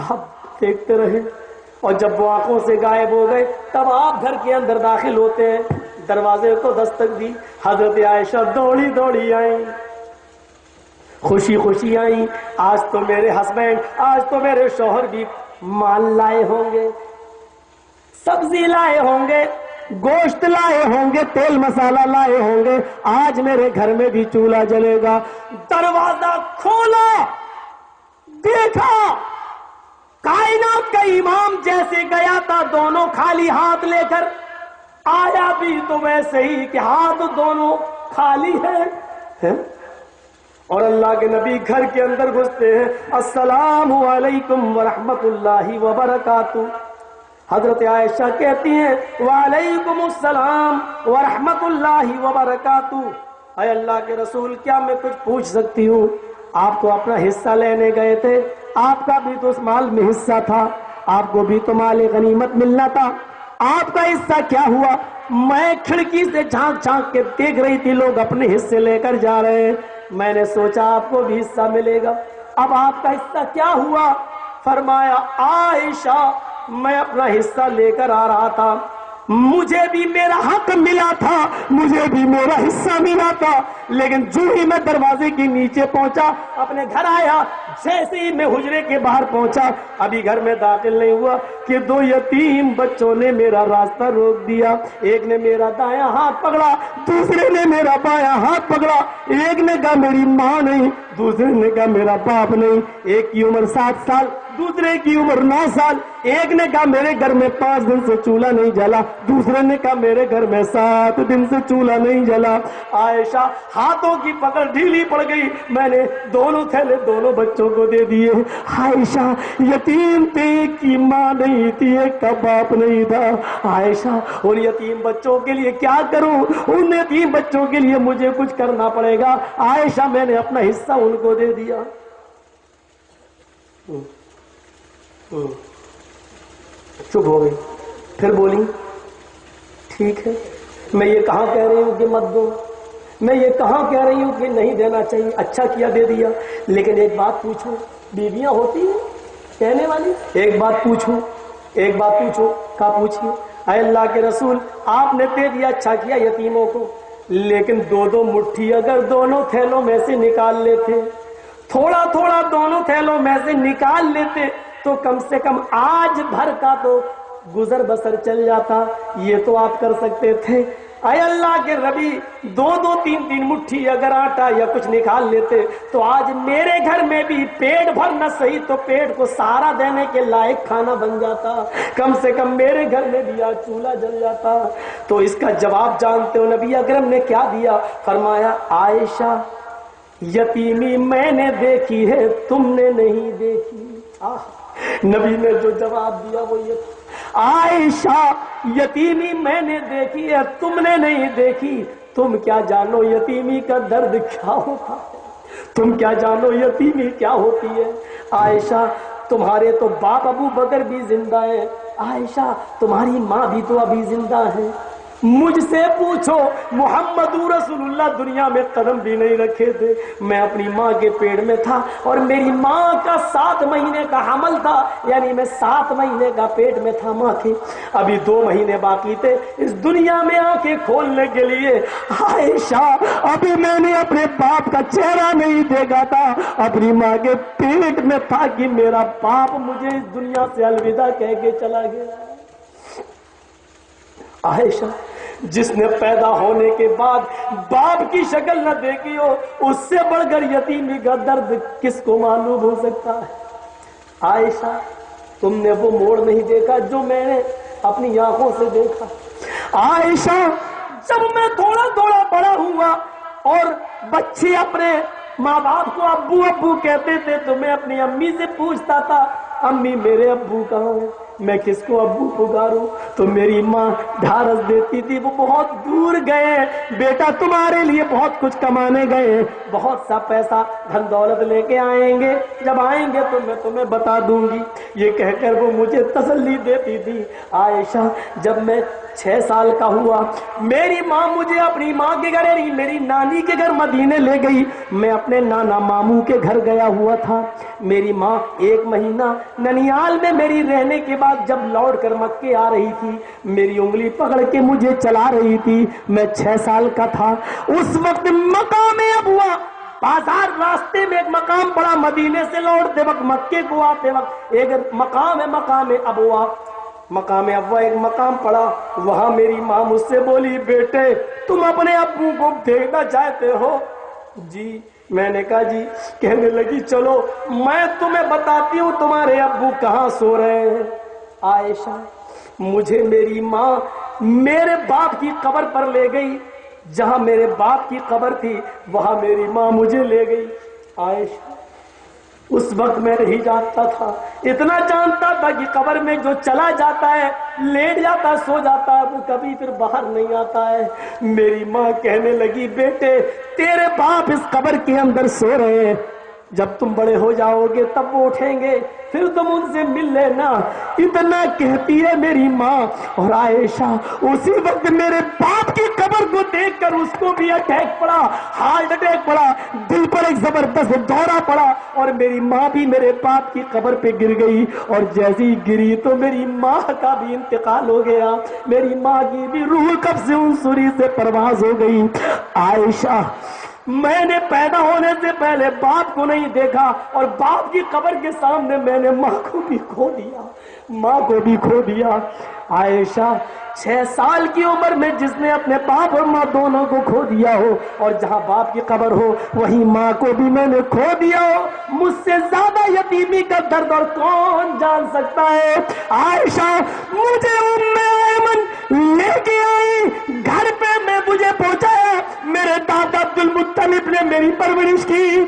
Speaker 1: آپ دیکھتے رہے، اور جب وہ آنکھوں سے غائب ہو گئے تب آپ گھر کے اندر داخل ہوتے ہیں. دروازے کو دستک دی، حضرت عائشہ دوڑی دوڑی آئیں، خوشی خوشی آئیں. آج تو میرے ہسبینڈ، آج تو میرے شوہر بھی مال لائے ہوں گے، سبزی لائے ہوں گے، گوشت لائے ہوں گے، تیل مسالہ لائے ہوں گے، آج میرے گھر میں بھی چولہا جلے گا. دروازہ کھولا، دیکھا کائنات کا امام جیسے گیا تھا دونوں خالی ہاتھ لے کر، آیا بھی تو ویسے ہی کہ ہاتھ دونوں خالی ہے. اور اللہ کے نبی گھر کے اندر گھستے ہیں، السلام علیکم ورحمت اللہ وبرکاتہ. حضرت عائشہ کہتی ہیں وعلیکم السلام ورحمت اللہ وبرکاتہ. اے اللہ کے رسول کیا میں کچھ پوچھ سکتی ہوں؟ آپ تو اپنا حصہ لینے گئے تھے، آپ کا بھی تو اس مال میں حصہ تھا، آپ کو بھی تو مال غنیمت ملنا تھا، آپ کا حصہ کیا ہوا؟ میں کھڑکی سے جھانک جھانک کے دیکھ رہی تھی لوگ اپنے حصے لے کر جا رہے ہیں، میں نے سوچا آپ کو بھی حصہ ملے گا، اب آپ کا حصہ کیا ہوا؟ فرمایا عائشہ میں اپنا حصہ لے کر آ رہا تھا، مجھے بھی میرا حق ملا تھا، مجھے بھی میرا حصہ ملا تھا، لیکن جو ہی میں دروازے کے نیچے پہنچا اپنے گھر آیا، جیسے ہی میں حجرے کے باہر پہنچا، ابھی گھر میں داخل نہیں ہوا کہ دو یتیم بچوں نے میرا راستہ روک دیا، ایک نے میرا دایاں ہاتھ پکڑا، دوسرے نے میرا بایاں ہاتھ پکڑا، ایک نے کہا میری ماں نہیں، دوسرے نے کہا میرا باپ نہیں، ایک کی عمر 7 سال، دوسرے کی عمر 9 سال، ایک نے کہا میرے گھر میں 5 دن سے چولہا نہیں جلا، دوسرے نے کہا میرے گھر میں 7 دن سے چولہا نہیں جلا۔ عائشہ ہاتھوں کی پکڑ ڈھیلی پڑ گئی، میں نے دونوں تھیلے دونوں بچوں کو دے دیے۔ عائشہ یتیم تھے، ایک کی ماں نہیں تھی، ایک کا باپ نہیں تھا۔ عائشہ ان یتیم بچوں کے لیے کیا کروں؟ ان یتیم بچوں کے لیے مجھے کچھ کرنا پڑے گا۔ عائشہ میں نے اپنا حصہ ان کو دے دیا۔ چپ ہو گئی، پھر بولی ٹھیک ہے، میں یہ کہاں کہہ رہی ہوں کہ مت دو، میں یہ کہاں کہہ رہی ہوں کہ نہیں دینا چاہیے، اچھا کیا دے دیا، لیکن ایک بات پوچھو، بیویاں ہوتی ہیں کہنے والی، ایک بات پوچھو کہا پوچھیے، اے اللہ کے رسول آپ نے دے دیا اچھا کیا یتیموں کو، لیکن 2 مٹھی اگر دونوں تھیلوں میں سے نکال لیتے، تھوڑا تھوڑا دونوں تھیلوں میں سے نکال لیتے تو کم سے کم آج بھر کا تو گزر بسر چل جاتا، یہ تو آپ کر سکتے تھے۔ اے اللہ کے نبی 2 3 مٹھی اگر آٹا یا کچھ نکال لیتے تو آج میرے گھر میں بھی پیٹ بھر نہ صحیح تو پیٹ کو سہارا دینے کے لائق کھانا بن جاتا، کم سے کم میرے گھر میں بھی آج چولہا جل جاتا۔ تو اس کا جواب جانتے ہو نبی اکرم نے کیا دیا؟ فرمایا عائشہ یتیمی میں نے دیکھی ہے تم نے نہیں دیکھی۔ نبی نے جو جواب دیا وہ یہ تھا، عائشہ یتیمی میں نے دیکھی ہے تم نے نہیں دیکھی، تم کیا جانو یتیمی کا درد کیا ہوتا ہے، تم کیا جانو یتیمی کیا ہوتی ہے۔ عائشہ تمہارے تو باپ ابو بکر بھی زندہ ہے، عائشہ تمہاری ماں بھی تو ابھی زندہ ہے، مجھ سے پوچھو محمد رسول اللہ دنیا میں قدم بھی نہیں رکھے تھے، میں اپنی ماں کے پیٹ میں تھا اور میری ماں کا 7 مہینے کا حمل تھا، یعنی میں 7 مہینے کا پیٹ میں تھا ماں کے، ابھی 2 مہینے باقی تھے اس دنیا میں آنکھیں کھولنے کے لیے۔ عائشہ ابھی میں نے اپنے باپ کا چہرہ نہیں دیکھا تھا، اپنی ماں کے پیٹ میں تھا کہ میرا باپ مجھے اس دنیا سے الوداع کہہ کے چلا گیا۔ عائشہ جس نے پیدا ہونے کے بعد باپ کی شکل نہ دیکھی ہو، اس سے بڑھ کر یتیمی کا درد کس کو معلوم ہو سکتا ہے؟ عائشہ تم نے وہ موڑ نہیں دیکھا جو میں نے اپنی آنکھوں سے دیکھا۔ عائشہ جب میں تھوڑا تھوڑا بڑا ہوا اور بچے اپنے ماں باپ کو ابو ابو کہتے تھے تو میں اپنی امی سے پوچھتا تھا امی میرے ابو کہاں ہیں، میں کس کو ابو پکاروں؟ تو میری ماں ڈھارس دیتی تھی وہ بہت دور گئے، بیٹا تمہارے لیے بہت کچھ کمانے گئے، بہت سا پیسہ دھن دولت لے کے آئیں گے، جب آئیں گے تو میں تمہیں بتا دوں گی، یہ کہہ کر وہ مجھے تسلی دیتی تھی۔ عائشہ جب میں 6 سال کا ہوا میری ماں مجھے اپنی ماں کے گھر یعنی میری نانی کے گھر مدینے لے گئی، میں اپنے نانا ماموں کے گھر گیا ہوا تھا، میری ماں 1 مہینہ ننیال میں میری رہنے کے بعد جب لوٹ کر مکے آ رہی تھی میری انگلی پکڑ کے مجھے چلا رہی تھی، میں 6 سال کا تھا، اس وقت مقام ابوا بازار راستے میں ایک مقام پڑا، مدینے سے لوٹتے وقت مکے کو آتے وقت ایک مقام ہے مقام ابوا ایک مقام پڑا، وہاں میری ماں مجھ سے بولی بیٹے تم اپنے ابو کو دیکھنا چاہتے ہو؟ جی میں نے کہا جی، کہنے لگی چلو میں تمہیں بتاتی ہوں تمہارے ابو کہاں سو رہے ہیں۔ عائشہ مجھے میری ماں میرے باپ کی قبر پر لے گئی، جہاں میرے باپ کی قبر تھی وہاں میری ماں مجھے لے گئی۔ عائشہ اس وقت میں نہیں جانتا تھا، اتنا جانتا تھا کہ قبر میں جو چلا جاتا ہے لیٹ جاتا سو جاتا ہے وہ کبھی پھر باہر نہیں آتا ہے۔ میری ماں کہنے لگی بیٹے تیرے باپ اس قبر کے اندر سو رہے ہیں، جب تم بڑے ہو جاؤ گے تب وہ اٹھیں گے، پھر تم ان سے مل لینا۔ اتنا کہتی ہے میری ماں، اور عائشہ اسی وقت میرے باپ کی قبر کو دیکھ کر اس کو بھی اٹیک پڑا، ہارٹ اٹیک پڑا، دل پر ایک زبردست دورہ پڑا، اور میری ماں بھی میرے باپ کی قبر پہ گر گئی، اور جیسی گری تو میری ماں کا بھی انتقال ہو گیا، میری ماں کی بھی روح قبض عنصری سے پرواز ہو گئی۔ عائشہ میں نے پیدا ہونے سے پہلے باپ کو نہیں دیکھا، اور باپ کی قبر کے سامنے میں نے ماں کو بھی کھو دیا، ماں کو بھی کھو دیا۔ عائشہ 6 سال کی عمر میں جس نے اپنے باپ اور ماں دونوں کو کھو دیا ہو، اور جہاں باپ کی قبر ہو وہیں ماں کو بھی میں نے کھو دیا ہو، مجھ سے زیادہ یتیمی کا درد اور کون جان سکتا ہے؟ عائشہ مجھے ام ایمن لے کے آئی گھر پہ، میں مجھے پہنچایا، میرے دادا عبد المطلب نے میری پرورش کی،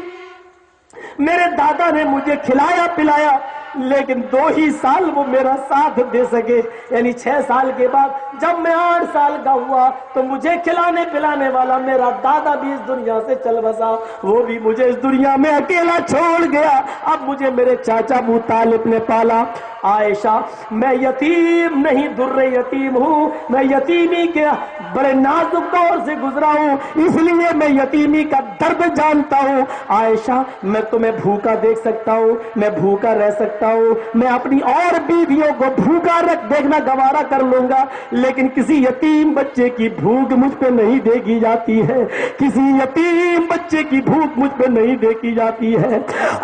Speaker 1: میرے دادا نے مجھے کھلایا پلایا، لیکن 2 ہی سال وہ میرا ساتھ دے سکے، یعنی 6 سال کے بعد جب میں 8 سال کا ہوا تو مجھے کھلانے پلانے والا میرا دادا بھی اس دنیا سے چل بسا، وہ بھی مجھے اس دنیا میں اکیلا چھوڑ گیا، اب مجھے میرے چاچا ابو طالب نے پالا۔ عائشہ میں یتیم نہیں، در یتیم ہوں، میں یتیمی کے بڑے نازک دور سے گزرا ہوں، اس لیے میں یتیمی کا درد جانتا ہوں۔ عائشہ میں تمہیں بھوکا دیکھ سکتا ہوں، میں بھوکا رہ سکتا ہوں، میں اپنی اور بیویوں کو بھوکا دیکھنا گوارا کر لوں گا، لیکن کسی یتیم بچے کی بھوک مجھ پہ نہیں دیکھی جاتی ہے، کسی یتیم بچے کی بھوک مجھ پہ نہیں دیکھی جاتی ہے۔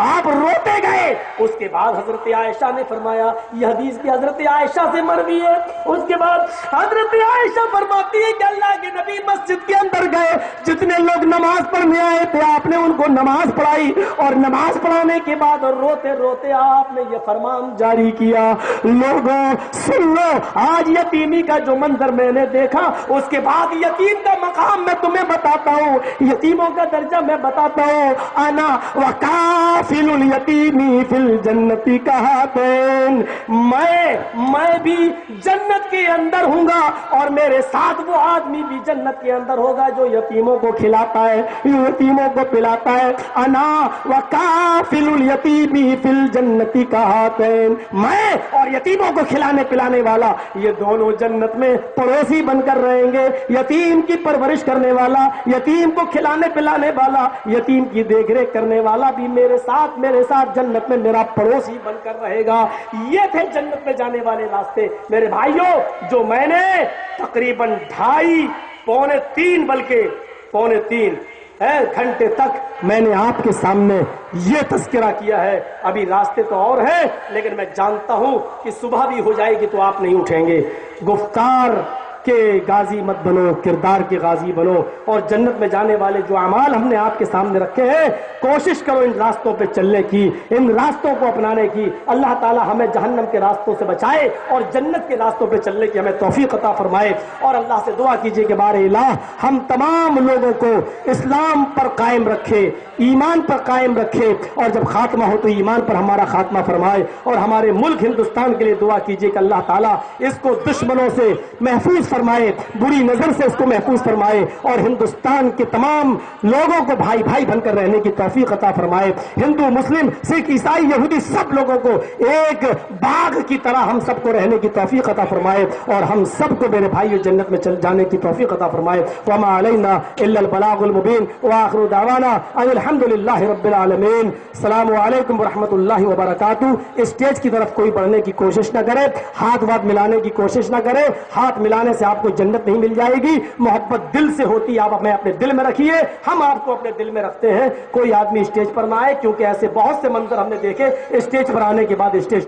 Speaker 1: آپ روتے گئے۔ اس کے بعد حضرت عائشہ نے فرمایا، یہ حدیث کی حضرت عائشہ سے مروی ہے، اس کے بعد حضرت عائشہ فرماتی ہے کہ اللہ کے نبی مسجد کے اندر گئے، جتنے لوگ نماز پڑھنے آئے تھے آپ نے ان کو نماز پڑھائی، اور نماز پڑھانے کے بعد اور روتے روتے آپ نے یہ فرمان جاری کیا، لوگوں سن لو، آج یتیمی کا جو منظر میں نے دیکھا، اس کے بعد یتیم کا مقام میں تمہیں بتاتا ہوں، یتیموں کا درجہ میں بتاتا ہوں، انا وکافل الیتیمی فی الجنت کہاتین، میں بھی جنت کے اندر ہوں گا، اور میرے ساتھ وہ آدمی بھی جنت کے اندر ہوگا جو یتیموں کو کھلاتا ہے، یتیموں کو پلاتا ہے۔ انا وکافل الیتیمی فی الجنت کہاتین، میں اور یتیموں کو کھلانے پلانے والا، یہ دونوں جنت میں پڑوسی بن کر رہیں گے، یتیم کی پرورش کرنے والا، یتیم کو کھلانے پلانے والا، یتیم کی دیکھ ریکھ کرنے والا بھی میرے ساتھ جنت میں میرا پڑوسی بن کر رہے گا۔ یہ تھے جنت میں جانے والے راستے میرے بھائیوں، جو میں نے تقریباً 2.5 پونے 3 بلکہ پونے 3 گھنٹے تک میں نے آپ کے سامنے یہ تذکرہ کیا ہے۔ ابھی راستے تو اور ہیں، لیکن میں جانتا ہوں کہ صبح بھی ہو جائے گی تو آپ نہیں اٹھیں گے۔ گفتار کہ غازی مت بنو، کردار کے غازی بنو، اور جنت میں جانے والے جو اعمال ہم نے آپ کے سامنے رکھے ہیں کوشش کرو ان راستوں پہ چلنے کی، ان راستوں کو اپنانے کی۔ اللہ تعالی ہمیں جہنم کے راستوں سے بچائے اور جنت کے راستوں پہ چلنے کی ہمیں توفیق عطا فرمائے، اور اللہ سے دعا کیجیے کہ بار الہ ہم تمام لوگوں کو اسلام پر قائم رکھے، ایمان پر قائم رکھے، اور جب خاتمہ ہو تو ایمان پر ہمارا خاتمہ فرمائے، اور ہمارے ملک ہندوستان کے لیے دعا کیجیے کہ اللہ تعالیٰ اس کو دشمنوں سے محفوظ فرمائے، بری نظر سے اس کو محفوظ فرمائے، اور ہندوستان کے تمام لوگوں کو بھائی بھائی بن کر رہنے کی توفیق عطا فرمائے۔ ہندو مسلم سکھ عیسائی یہودی سب لوگوں کو ایک باغ کی طرح ہم سب کو رہنے کی توفیق عطا فرمائے، اور ہم سب کو میرے بھائیو جنت میں چل جانے کی توفیق عطا فرمائے۔ وما علینا الا البلاغ المبین، وآخر دعوانا ان الحمد للہ رب العالمین۔ السلام علیکم ورحمۃ اللہ وبرکاتہ۔ اسٹیج کی طرف کوئی بڑھنے کی کوشش نہ کرے، ہاتھ واتھ ملانے کی کوشش نہ کرے، ہاتھ ملانے سے آپ کو جنت نہیں مل جائے گی، محبت دل سے ہوتی ہے، آپ ہمیں اپنے دل میں رکھیے، ہم آپ کو اپنے دل میں رکھتے ہیں۔ کوئی آدمی اسٹیج پر نہ آئے، کیونکہ ایسے بہت سے منظر ہم نے دیکھے اسٹیج پر آنے کے بعد اسٹیج